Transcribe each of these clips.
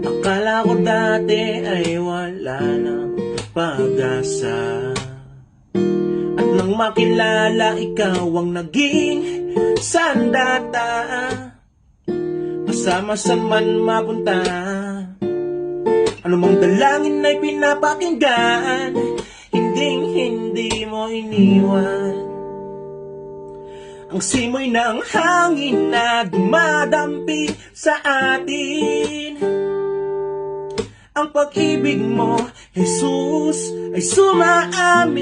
Akala ko dati ay wala ng pag-asa, at nang makilala ikaw ang naging sandata. Kasama sa man mapunta, anumang dalangin ay pinapakinggan, hindi mo iniwan. Ang simoy ng hangin na dumadampi sa atin, ang pag-ibig mo, Jesus, ay sumaamin.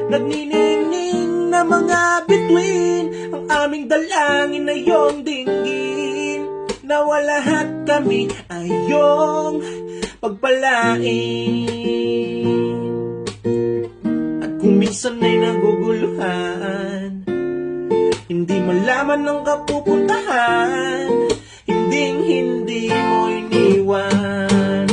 Nagniningning na mga bituin, ang aming dalangin na iyong dinggin, nawa lahat kami ay iyong pagpalain. At kung minsan ay naguguluhan, hindi malaman ng kapupuntahan, hindi mo iniwan.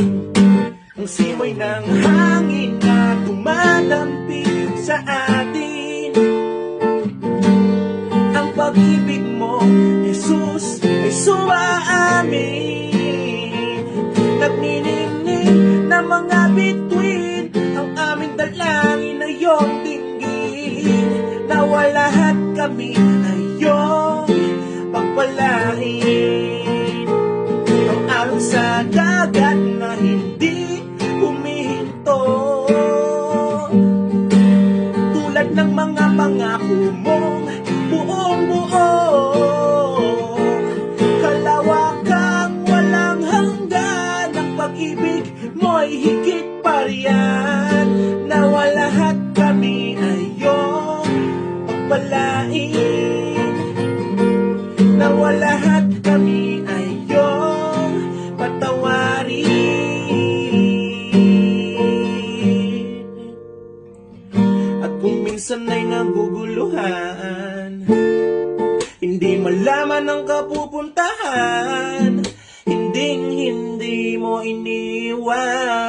Ang simoy ng hangin na dumadampi sa atin, ang pag-ibig mo, Jesus, ay sumaamin. Nagniningning na mga bituin, ang aming dalangin na iyong dinggin, nawa lahat kami ay iyong pagpalain. Sa dagat na hindi humihinto, tulad ng mga pangako mong buong-buo, kalawakang walang hanggan, ang pag-ibig mo'y higit pa riyan, nawa lahat kami ay iyong pagpalain, nawa lahat kami ay patawarin. At kung minsan ay naguguluhan, hindi malaman ang kapupuntahan, hindi mo iniwan.